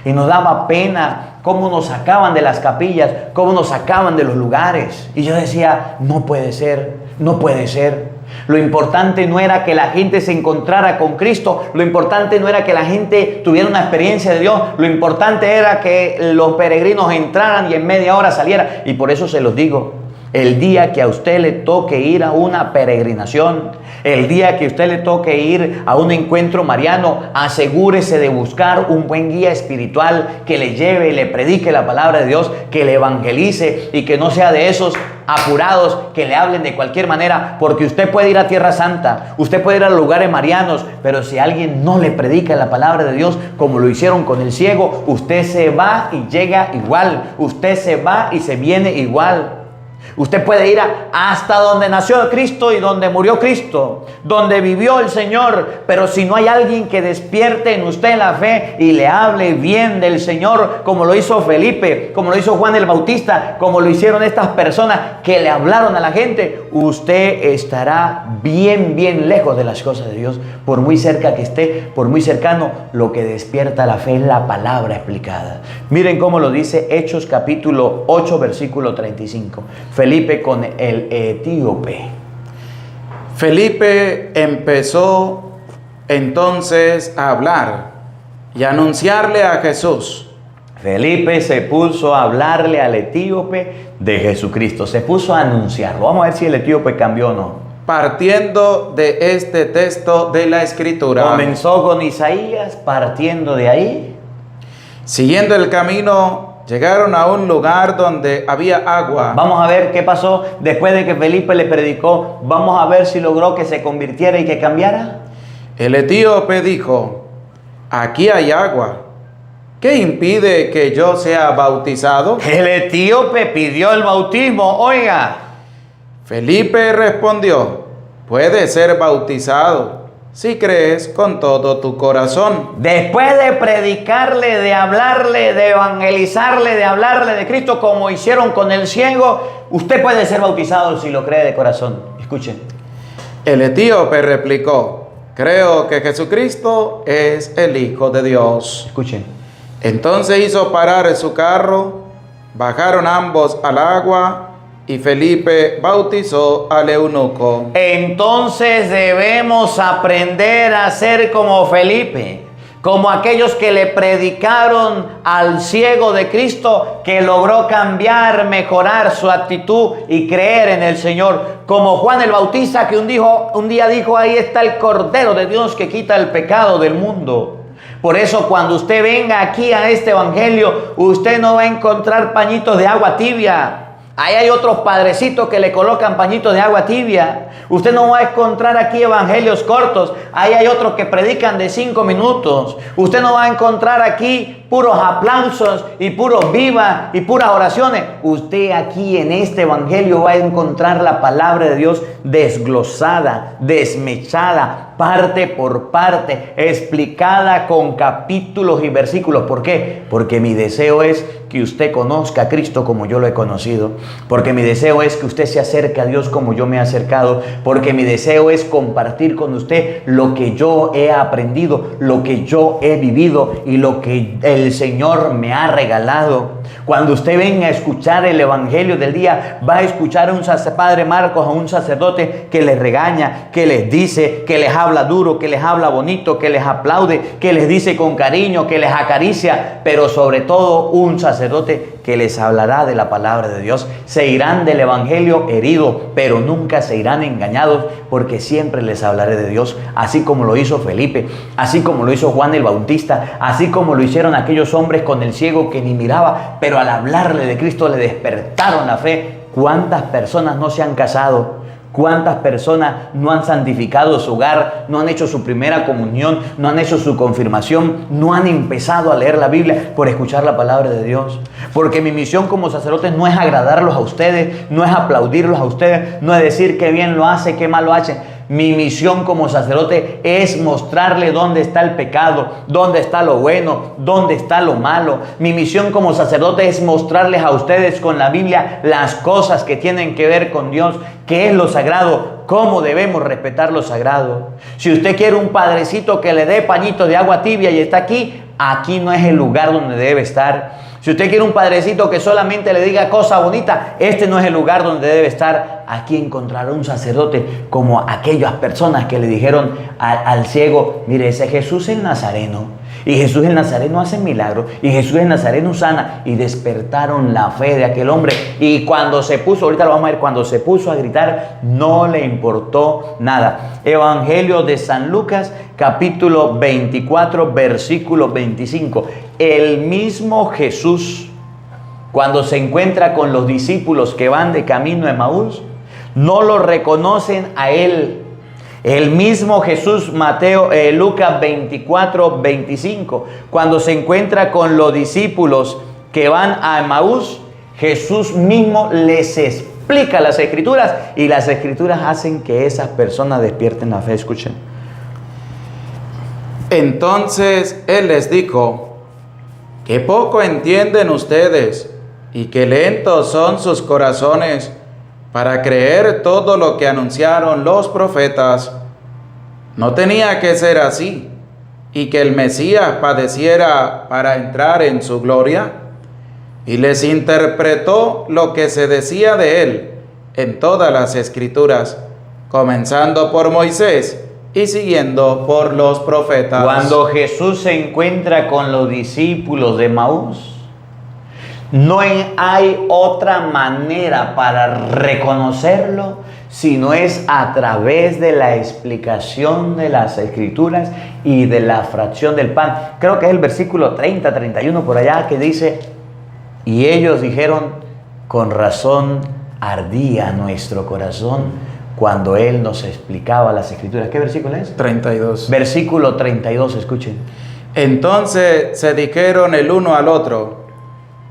Y nos daba pena cómo nos sacaban de las capillas, cómo nos sacaban de los lugares. Y yo decía, no puede ser, no puede ser. Lo importante no era que la gente se encontrara con Cristo. Lo importante no era que la gente tuviera una experiencia de Dios. Lo importante era que los peregrinos entraran y en media hora salieran. Y por eso se los digo. El día que a usted le toque ir a una peregrinación, el día que a usted le toque ir a un encuentro mariano, asegúrese de buscar un buen guía espiritual que le lleve y le predique la palabra de Dios, que le evangelice y que no sea de esos apurados que le hablen de cualquier manera, porque usted puede ir a Tierra Santa, usted puede ir a los lugares marianos, pero si alguien no le predica la palabra de Dios como lo hicieron con el ciego, usted se va y llega igual, usted se va y se viene igual. Usted puede ir hasta donde nació Cristo y donde murió Cristo, donde vivió el Señor, pero si no hay alguien que despierte en usted la fe y le hable bien del Señor, como lo hizo Felipe, como lo hizo Juan el Bautista, como lo hicieron estas personas que le hablaron a la gente, usted estará bien lejos de las cosas de Dios. Por muy cerca que esté, por muy cercano, lo que despierta la fe es la palabra explicada. Miren cómo lo dice Hechos capítulo 8, versículo 35. Felipe con el etíope. Felipe empezó entonces a hablar y a anunciarle a Jesús. Felipe se puso a hablarle al etíope de Jesucristo. Se puso a anunciarlo. Vamos a ver si el etíope cambió o no. Partiendo de este texto de la Escritura. Comenzó con Isaías, partiendo de ahí. Siguiendo el camino, llegaron a un lugar donde había agua. Vamos a ver qué pasó después de que Felipe le predicó. Vamos a ver si logró que se convirtiera y que cambiara. El etíope dijo: aquí hay agua. ¿Qué impide que yo sea bautizado? El etíope pidió el bautismo. Oiga. Felipe respondió: puede ser bautizado si crees con todo tu corazón. Después de predicarle, de hablarle, de evangelizarle, de hablarle de Cristo como hicieron con el ciego, usted puede ser bautizado si lo cree de corazón. Escuchen. El etíope replicó: creo que Jesucristo es el Hijo de Dios. Escuchen. Entonces hizo parar su carro, bajaron ambos al agua y Felipe bautizó al eunuco. Entonces debemos aprender a ser como Felipe, como aquellos que le predicaron al ciego de Cristo, que logró cambiar, mejorar su actitud y creer en el Señor, como Juan el Bautista, que un día dijo: ahí está el Cordero de Dios que quita el pecado del mundo. Por eso cuando usted venga aquí a este evangelio, usted no va a encontrar pañitos de agua tibia. Ahí hay otros padrecitos que le colocan pañitos de agua tibia. Usted no va a encontrar aquí evangelios cortos. Ahí hay otros que predican de 5 minutos. Usted no va a encontrar aquí puros aplausos y puros viva y puras oraciones. Usted aquí en este evangelio va a encontrar la palabra de Dios desglosada, desmechada, parte por parte, explicada con capítulos y versículos. ¿Por qué? Porque mi deseo es que usted conozca a Cristo como yo lo he conocido. Porque mi deseo es que usted se acerque a Dios como yo me he acercado. Porque mi deseo es compartir con usted lo que yo he aprendido, lo que yo he vivido y lo que el Señor me ha regalado. Cuando usted venga a escuchar el evangelio del día, va a escuchar a un Padre Marcos, a un sacerdote que les regaña, que les dice, que les habla duro, que les habla bonito, que les aplaude, que les dice con cariño, que les acaricia, pero sobre todo un sacerdote que les hablará de la palabra de Dios. Se irán del evangelio heridos, pero nunca se irán engañados, porque siempre les hablaré de Dios, así como lo hizo Felipe, así como lo hizo Juan el Bautista, así como lo hicieron aquellos hombres con el ciego que ni miraba, pero al hablarle de Cristo le despertaron la fe. ¿Cuántas personas no se han casado? ¿Cuántas personas no han santificado su hogar, no han hecho su primera comunión, no han hecho su confirmación, no han empezado a leer la Biblia por escuchar la palabra de Dios? Porque mi misión como sacerdote no es agradarlos a ustedes, no es aplaudirlos a ustedes, no es decir qué bien lo hace, qué mal lo hace. Mi misión como sacerdote es mostrarle dónde está el pecado, dónde está lo bueno, dónde está lo malo. Mi misión como sacerdote es mostrarles a ustedes con la Biblia las cosas que tienen que ver con Dios, qué es lo sagrado, cómo debemos respetar lo sagrado. Si usted quiere un padrecito que le dé pañitos de agua tibia y está aquí, aquí no es el lugar donde debe estar. Si usted quiere un padrecito que solamente le diga cosas bonitas, este no es el lugar donde debe estar. Aquí encontrará un sacerdote como aquellas personas que le dijeron al ciego, mire, ese Jesús el Nazareno. Y Jesús el Nazareno hace milagros. Y Jesús el Nazareno sana. Y despertaron la fe de aquel hombre. Y cuando se puso, ahorita lo vamos a ver, cuando se puso a gritar, no le importó nada. Evangelio de San Lucas, capítulo 24, versículo 25. El mismo Jesús, cuando se encuentra con los discípulos que van de camino a Emaús, no lo reconocen a él. El mismo Jesús, Lucas 24, 25, cuando se encuentra con los discípulos que van a Emaús, Jesús mismo les explica las Escrituras y las Escrituras hacen que esas personas despierten la fe. Escuchen. Entonces Él les dijo, que poco entienden ustedes y que lentos son sus corazones para creer todo lo que anunciaron los profetas. No tenía que ser así, y que el Mesías padeciera para entrar en su gloria. Y les interpretó lo que se decía de él en todas las Escrituras, comenzando por Moisés y siguiendo por los profetas. Cuando Jesús se encuentra con los discípulos de Emaús, no hay otra manera para reconocerlo si no es a través de la explicación de las Escrituras y de la fracción del pan. Creo que es el versículo 30, 31 por allá que dice, y ellos dijeron, con razón ardía nuestro corazón cuando Él nos explicaba las Escrituras. ¿Qué versículo es? 32. Versículo 32, escuchen. Entonces se dijeron el uno al otro,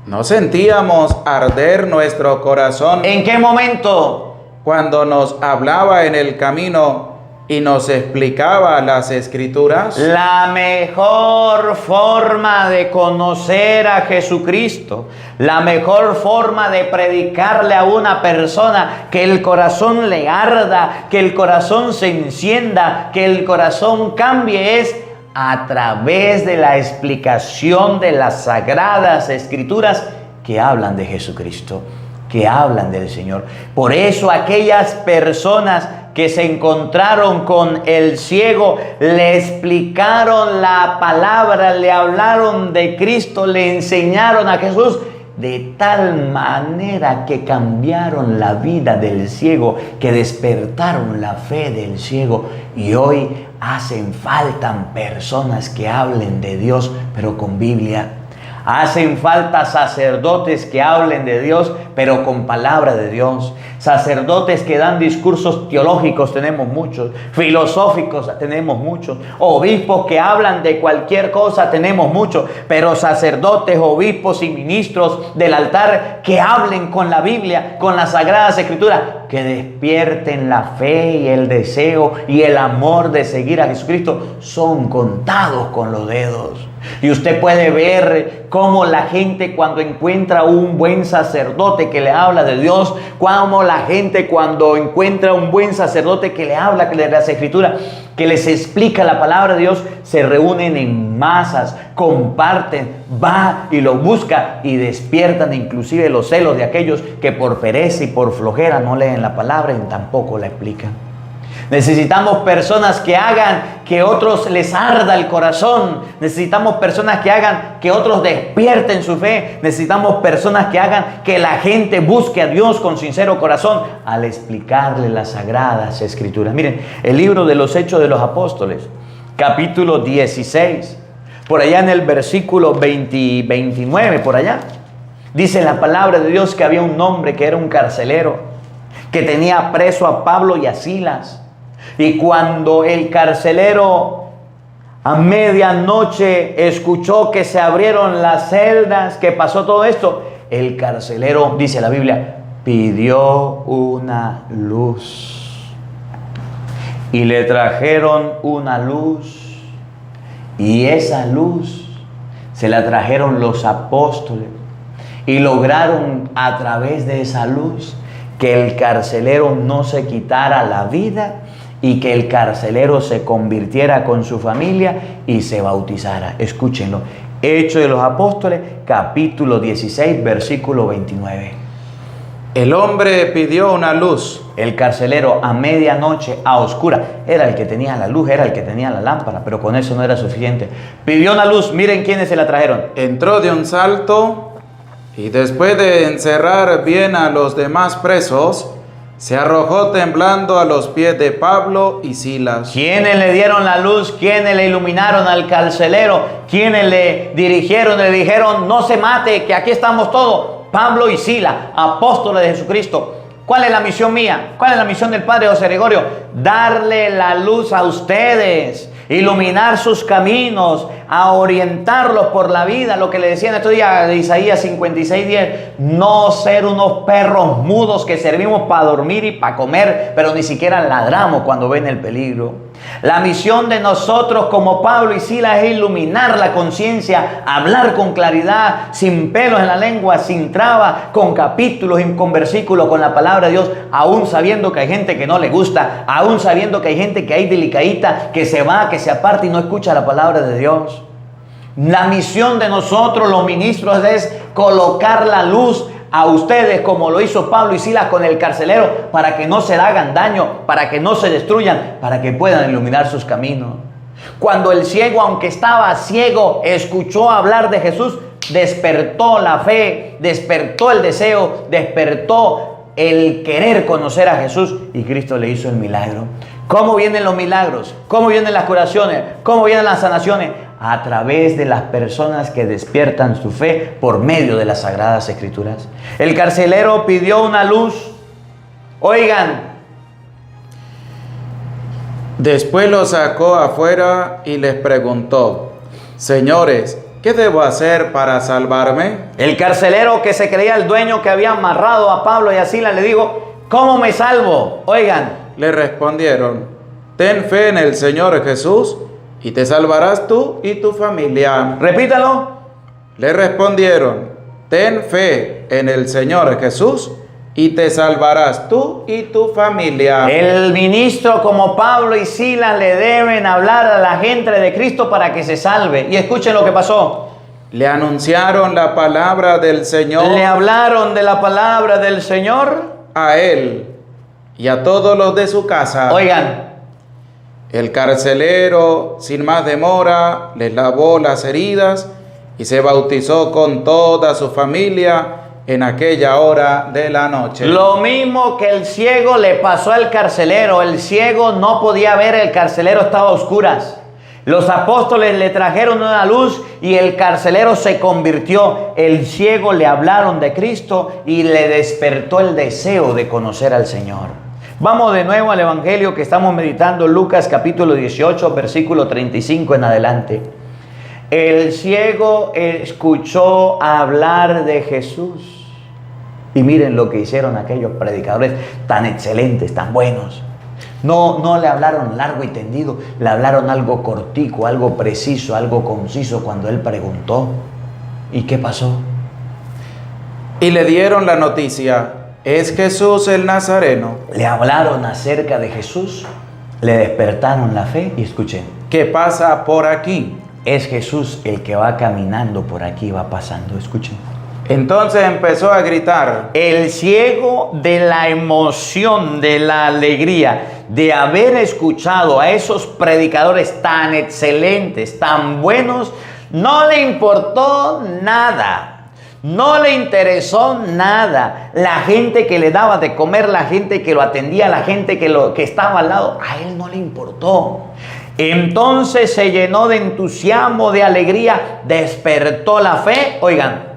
¿no sentíamos arder nuestro corazón? ¿En qué momento? Cuando nos hablaba en el camino y nos explicaba las Escrituras. La mejor forma de conocer a Jesucristo, la mejor forma de predicarle a una persona, que el corazón le arda, que el corazón se encienda, que el corazón cambie, es a través de la explicación de las sagradas Escrituras que hablan de Jesucristo, que hablan del Señor. Por eso aquellas personas que se encontraron con el ciego le explicaron la palabra, le hablaron de Cristo, le enseñaron a Jesús de tal manera que cambiaron la vida del ciego, que despertaron la fe del ciego. Y hoy faltan personas que hablen de Dios, pero con Biblia. Hacen falta sacerdotes que hablen de Dios, pero con palabra de Dios. Sacerdotes que dan discursos teológicos, tenemos muchos. Filosóficos, tenemos muchos. Obispos que hablan de cualquier cosa, tenemos muchos. Pero sacerdotes, obispos y ministros del altar que hablen con la Biblia, con las Sagradas Escrituras, que despierten la fe y el deseo y el amor de seguir a Jesucristo, son contados con los dedos. Y usted puede ver cómo la gente cuando encuentra un buen sacerdote que le habla de Dios, cómo la gente cuando encuentra un buen sacerdote que le habla de las Escrituras, que les explica la palabra de Dios, se reúnen en masas, comparten, va y lo busca y despiertan inclusive los celos de aquellos que por pereza y por flojera no leen la palabra y tampoco la explican. Necesitamos personas que hagan que otros les arda el corazón. Necesitamos personas que hagan que otros despierten su fe. Necesitamos personas que hagan que la gente busque a Dios con sincero corazón al explicarle las Sagradas Escrituras. Miren, el libro de los Hechos de los Apóstoles, capítulo 16, por allá en el versículo 29, por allá, dice la palabra de Dios que había un hombre que era un carcelero, que tenía preso a Pablo y a Silas. Y cuando el carcelero a medianoche escuchó que se abrieron las celdas, que pasó todo esto, el carcelero, dice la Biblia, pidió una luz. Y le trajeron una luz. Y esa luz se la trajeron los apóstoles. Y lograron a través de esa luz que el carcelero no se quitara la vida y que el carcelero se convirtiera con su familia y se bautizara. Escúchenlo. Hechos de los Apóstoles, capítulo 16, versículo 29. El hombre pidió una luz. El carcelero a medianoche, a oscura, era el que tenía la luz, era el que tenía la lámpara, pero con eso no era suficiente. Pidió una luz. Miren quiénes se la trajeron. Entró de un salto y después de encerrar bien a los demás presos, se arrojó temblando a los pies de Pablo y Silas. ¿Quiénes le dieron la luz? ¿Quiénes le iluminaron al carcelero? ¿Quiénes le dirigieron? Le dijeron, no se mate, que aquí estamos todos. Pablo y Silas, apóstoles de Jesucristo. ¿Cuál es la misión mía? ¿Cuál es la misión del Padre José Gregorio? Darle la luz a ustedes, iluminar sus caminos, a orientarlos por la vida. Lo que le decía en estos días de Isaías 56:10, no ser unos perros mudos que servimos para dormir y para comer, pero ni siquiera ladramos cuando ven el peligro. La misión de nosotros como Pablo y Silas es iluminar la conciencia, hablar con claridad, sin pelos en la lengua, sin trabas, con capítulos y con versículos, con la palabra de Dios, aún sabiendo que hay gente que no le gusta, aún sabiendo que hay gente que hay delicadita, que se va, que se aparta y no escucha la palabra de Dios. La misión de nosotros los ministros es colocar la luz a ustedes como lo hizo Pablo y Silas con el carcelero, para que no se hagan daño, para que no se destruyan, para que puedan iluminar sus caminos. Cuando el ciego, aunque estaba ciego, escuchó hablar de Jesús, despertó la fe, despertó el deseo, despertó el querer conocer a Jesús, y Cristo le hizo el milagro. ¿Cómo vienen los milagros? ¿Cómo vienen las curaciones? ¿Cómo vienen las sanaciones? A través de las personas que despiertan su fe por medio de las Sagradas Escrituras. El carcelero pidió una luz. Oigan. Después lo sacó afuera y les preguntó, señores, ¿qué debo hacer para salvarme? El carcelero, que se creía el dueño, que había amarrado a Pablo y a Silas, le dijo, ¿cómo me salvo? Oigan. Le respondieron, ten fe en el Señor Jesús y te salvarás tú y tu familia. Repítalo. Le respondieron, ten fe en el Señor Jesús y te salvarás tú y tu familia. El ministro como Pablo y Silas le deben hablar a la gente de Cristo para que se salve. Y escuchen lo que pasó. Le anunciaron la palabra del Señor. Le hablaron de la palabra del Señor a él y a todos los de su casa. Oigan. El carcelero, sin más demora, les lavó las heridas y se bautizó con toda su familia en aquella hora de la noche. Lo mismo que el ciego le pasó al carcelero. El ciego no podía ver, el carcelero estaba a oscuras. Los apóstoles le trajeron una luz y el carcelero se convirtió. El ciego le hablaron de Cristo y le despertó el deseo de conocer al Señor. Vamos de nuevo al Evangelio que estamos meditando, Lucas capítulo 18, versículo 35 en adelante. El ciego escuchó hablar de Jesús. Y miren lo que hicieron aquellos predicadores tan excelentes, tan buenos. No le hablaron largo y tendido, le hablaron algo cortico, algo preciso, algo conciso cuando él preguntó. ¿Y qué pasó? Y le dieron la noticia: es Jesús el Nazareno. Le hablaron acerca de Jesús, le despertaron la fe y escuchen. ¿Qué pasa por aquí? Es Jesús el que va caminando por aquí, va pasando, escuchen. Entonces empezó a gritar. El ciego, de la emoción, de la alegría, de haber escuchado a esos predicadores tan excelentes, tan buenos, no le importó nada. No le interesó nada. La gente que le daba de comer, la gente que lo atendía, la gente que estaba al lado, a él no le importó. Entonces se llenó de entusiasmo, de alegría, despertó la fe. Oigan.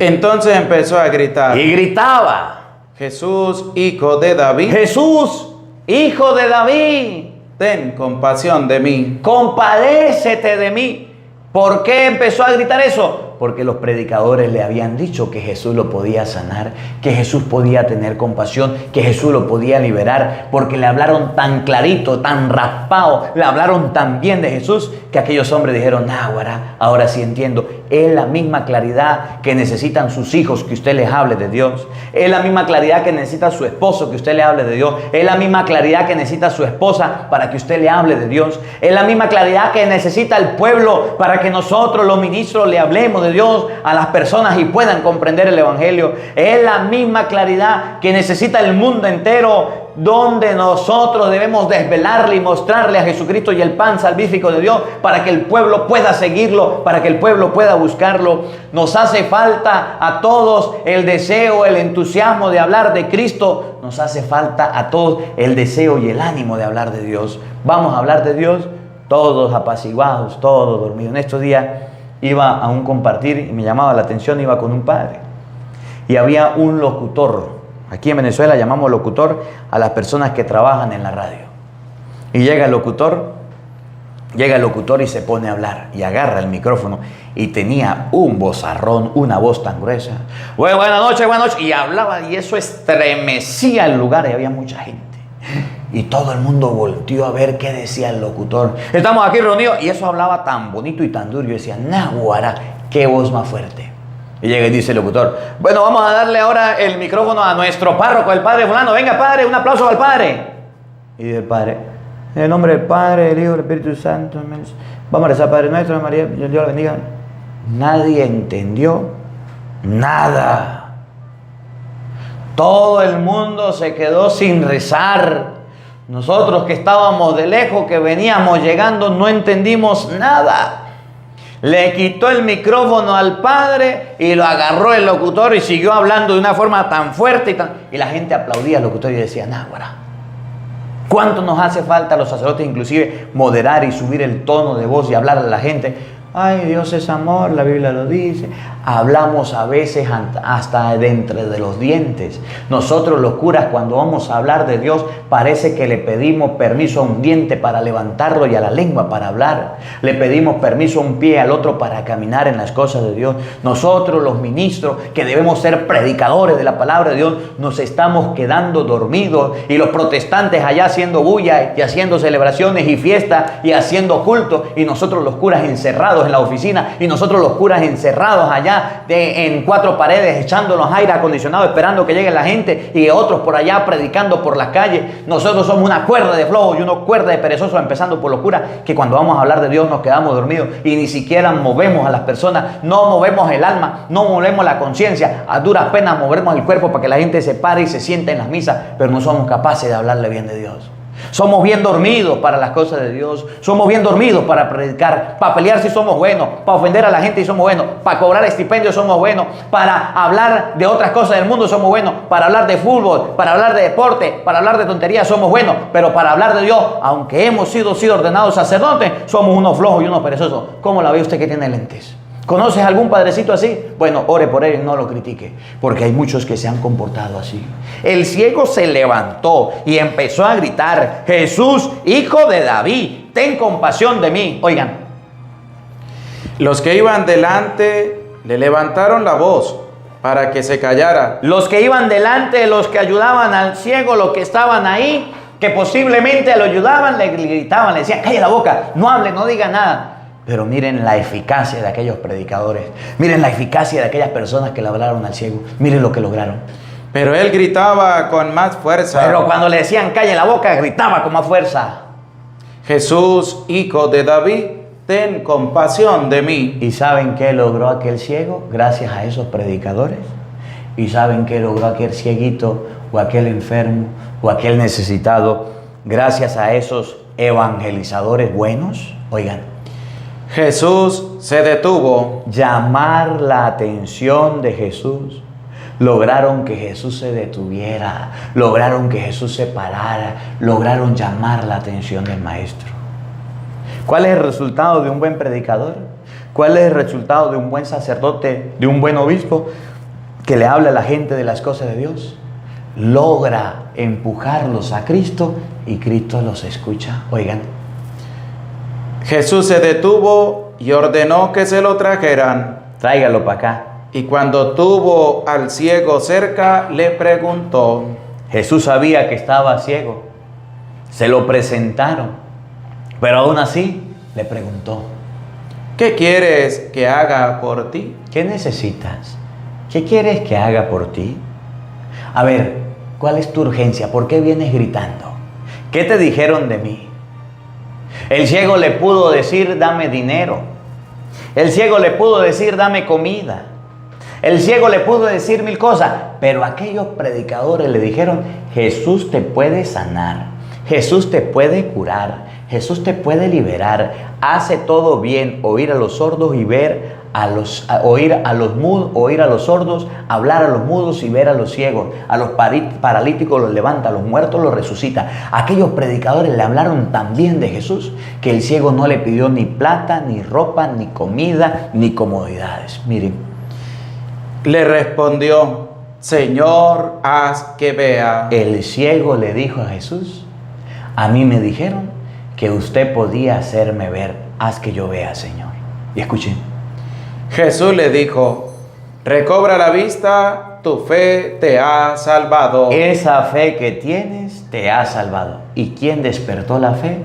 Entonces empezó a gritar. Y gritaba: Jesús, hijo de David. Jesús, hijo de David. Ten compasión de mí. Compadécete de mí. ¿Por qué empezó a gritar eso? Porque los predicadores le habían dicho que Jesús lo podía sanar, que Jesús podía tener compasión, que Jesús lo podía liberar, porque le hablaron tan clarito, tan raspado, le hablaron tan bien de Jesús, que aquellos hombres dijeron: ahora sí entiendo. Es la misma claridad que necesitan sus hijos, que usted les hable de Dios. Es la misma claridad que necesita su esposo, que usted le hable de Dios. Es la misma claridad que necesita su esposa para que usted le hable de Dios. Es la misma claridad que necesita el pueblo para que nosotros los ministros le hablemos de Dios a las personas y puedan comprender el Evangelio. Es la misma claridad que necesita el mundo entero, donde nosotros debemos desvelarle y mostrarle a Jesucristo y el pan salvífico de Dios para que el pueblo pueda seguirlo, para que el pueblo pueda buscarlo. Nos hace falta a todos el deseo, el entusiasmo de hablar de Cristo. Nos hace falta a todos el deseo y el ánimo de hablar de Dios. Vamos a hablar de Dios todos apaciguados, todos dormidos. En estos días iba a un compartir y me llamaba la atención, iba con un padre y había un locutor. Aquí en Venezuela llamamos locutor a las personas que trabajan en la radio. Y llega el locutor y se pone a hablar y agarra el micrófono y tenía un vozarrón, una voz tan gruesa. Buenas noches. Y hablaba y eso estremecía el lugar y había mucha gente. Y todo el mundo volteó a ver qué decía el locutor. Estamos aquí reunidos y eso hablaba tan bonito y tan duro. Yo decía: naguará, qué voz más fuerte. Y llega y dice el locutor: bueno, vamos a darle ahora el micrófono a nuestro párroco, el padre fulano. Venga, padre, un aplauso al padre. Y dice el padre: en el nombre del Padre, del Hijo y del Espíritu Santo. Vamos a rezar, Padre nuestro, María, Dios la bendiga. Nadie entendió nada. Todo el mundo se quedó sin rezar. Nosotros que estábamos de lejos, que veníamos llegando, no entendimos nada. Le quitó el micrófono al padre y lo agarró el locutor y siguió hablando de una forma tan fuerte y la gente aplaudía al locutor y decía: náguara. ¿Cuánto nos hace falta a los sacerdotes inclusive moderar y subir el tono de voz y hablar a la gente? Ay, Dios es amor, la Biblia lo dice. Hablamos a veces hasta de entre de los dientes. Nosotros los curas, cuando vamos a hablar de Dios, parece que le pedimos permiso a un diente para levantarlo y a la lengua para hablar. Le pedimos permiso a un pie al otro para caminar en las cosas de Dios. Nosotros los ministros, que debemos ser predicadores de la palabra de Dios, nos estamos quedando dormidos. Y los protestantes allá haciendo bulla y haciendo celebraciones y fiestas y haciendo cultos. Y nosotros los curas encerrados en la oficina, y nosotros los curas encerrados allá en cuatro paredes, echándonos aire acondicionado, esperando que llegue la gente, y otros por allá predicando por las calles. Nosotros somos una cuerda de flojos y una cuerda de perezosos, empezando por los curas, que cuando vamos a hablar de Dios nos quedamos dormidos y ni siquiera movemos a las personas, no movemos el alma, no movemos la conciencia, a duras penas movemos el cuerpo para que la gente se pare y se sienta en las misas, pero no somos capaces de hablarle bien de Dios. Somos bien dormidos para las cosas de Dios. Somos bien dormidos para predicar, para pelear si somos buenos, para ofender a la gente si somos buenos, para cobrar estipendios somos buenos, para hablar de otras cosas del mundo somos buenos, para hablar de fútbol, para hablar de deporte, para hablar de tonterías somos buenos, pero para hablar de Dios, aunque hemos sido ordenados sacerdotes, somos unos flojos y unos perezosos. ¿Cómo la ve usted que tiene lentes? ¿Conoces algún padrecito así? Bueno, ore por él y no lo critique, porque hay muchos que se han comportado así. El ciego se levantó y empezó a gritar: Jesús, hijo de David, ten compasión de mí. Oigan, los que iban delante le levantaron la voz para que se callara. Los que iban delante, los que ayudaban al ciego, los que estaban ahí, que posiblemente lo ayudaban, le gritaban, le decían: calle la boca, no hable, no diga nada. Pero miren la eficacia de aquellos predicadores. Miren la eficacia de aquellas personas que le hablaron al ciego. Miren lo que lograron. Pero él gritaba con más fuerza. Pero cuando le decían calle la boca, gritaba con más fuerza: Jesús, hijo de David, ten compasión de mí. ¿Y saben qué logró aquel ciego gracias a esos predicadores? ¿Y saben qué logró aquel cieguito o aquel enfermo o aquel necesitado gracias a esos evangelizadores buenos? Oigan, Jesús se detuvo. Llamar la atención de Jesús. Lograron que Jesús se detuviera, lograron que Jesús se parara, lograron llamar la atención del maestro. ¿Cuál es el resultado de un buen predicador? ¿Cuál es el resultado de un buen sacerdote, de un buen obispo que le habla a la gente de las cosas de Dios? Logra empujarlos a Cristo y Cristo los escucha. Oigan, Jesús se detuvo y ordenó que se lo trajeran. Tráigalo para acá. Y cuando tuvo al ciego cerca, le preguntó. Jesús sabía que estaba ciego. Se lo presentaron. Pero aún así le preguntó: ¿qué quieres que haga por ti? ¿Qué necesitas? ¿Qué quieres que haga por ti? A ver, ¿cuál es tu urgencia? ¿Por qué vienes gritando? ¿Qué te dijeron de mí? El ciego le pudo decir: dame dinero. El ciego le pudo decir: dame comida. El ciego le pudo decir mil cosas, pero aquellos predicadores le dijeron: Jesús te puede sanar, Jesús te puede curar, Jesús te puede liberar. Hace todo bien: oír a los sordos y ver oír a los sordos, hablar a los mudos y ver a los ciegos. A los paralíticos los levanta, a los muertos los resucita. Aquellos predicadores le hablaron tan bien de Jesús que el ciego no le pidió ni plata, ni ropa, ni comida, ni comodidades. Miren, le respondió: Señor, haz que vea. el ciego le dijo a Jesús: a mí me dijeron que usted podía hacerme ver. Haz que yo vea, Señor. Y escuchen. Jesús le dijo: recobra la vista, tu fe te ha salvado. Esa fe que tienes te ha salvado. ¿Y quién despertó la fe?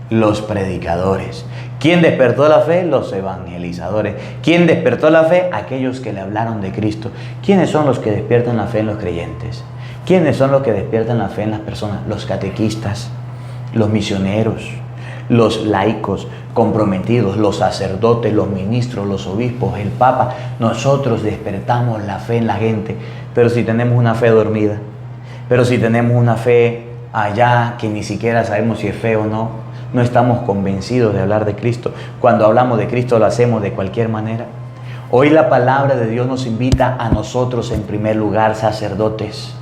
Los predicadores. ¿Quién despertó la fe? Los evangelizadores. ¿Quién despertó la fe? Aquellos que le hablaron de Cristo. ¿Quiénes son los que despiertan la fe en los creyentes? ¿Quiénes son los que despiertan la fe en las personas? Los catequistas, los misioneros, los laicos comprometidos, los sacerdotes, los ministros, los obispos, el Papa. Nosotros despertamos la fe en la gente. Pero si tenemos una fe dormida, pero si tenemos una fe allá que ni siquiera sabemos si es fe o no, no estamos convencidos de hablar de Cristo. Cuando hablamos de Cristo lo hacemos de cualquier manera. Hoy la palabra de Dios nos invita a nosotros en primer lugar, sacerdotes.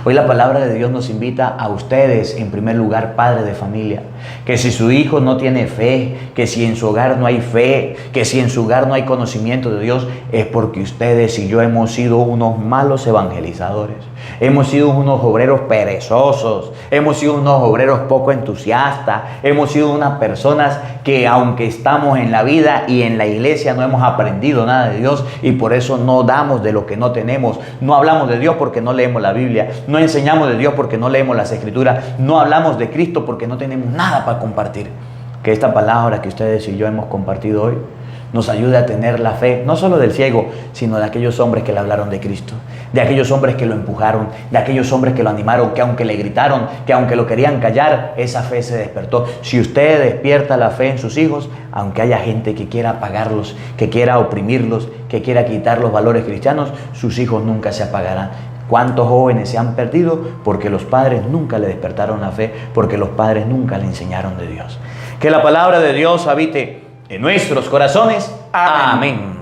Hoy la palabra de Dios nos invita a ustedes, en primer lugar, padres de familia, que si su hijo no tiene fe, que si en su hogar no hay fe, que si en su hogar no hay conocimiento de Dios, es porque ustedes y yo hemos sido unos malos evangelizadores, hemos sido unos obreros perezosos, hemos sido unos obreros poco entusiastas, hemos sido unas personas que aunque estamos en la vida y en la iglesia no hemos aprendido nada de Dios y por eso no damos de lo que no tenemos, no hablamos de Dios porque no leemos la Biblia, no enseñamos de Dios porque no leemos las Escrituras, no hablamos de Cristo porque no tenemos nada para compartir. Que esta palabra que ustedes y yo hemos compartido hoy nos ayude a tener la fe, no solo del ciego, sino de aquellos hombres que le hablaron de Cristo, de aquellos hombres que lo empujaron, de aquellos hombres que lo animaron, que aunque le gritaron, que aunque lo querían callar, esa fe se despertó. Si usted despierta la fe en sus hijos, aunque haya gente que quiera apagarlos, que quiera oprimirlos, que quiera quitar los valores cristianos, sus hijos nunca se apagarán. ¿Cuántos jóvenes se han perdido porque los padres nunca le despertaron la fe, porque los padres nunca le enseñaron de Dios? Que la palabra de Dios habite en nuestros corazones. Amén.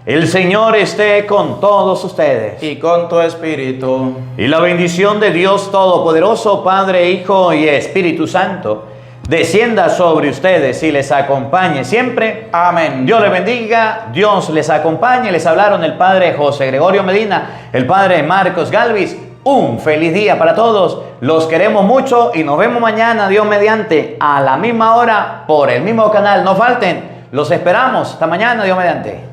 El Señor esté con todos ustedes. Y con tu espíritu. Y la bendición de Dios Todopoderoso, Padre, Hijo y Espíritu Santo, descienda sobre ustedes y les acompañe siempre. Amén. Dios les bendiga, Dios les acompañe. Les hablaron el Padre José Gregorio Medina, el Padre Marcos Galvis. Un feliz día para todos. Los queremos mucho y nos vemos mañana, Dios mediante, a la misma hora, por el mismo canal. No falten, los esperamos. Hasta mañana, Dios mediante.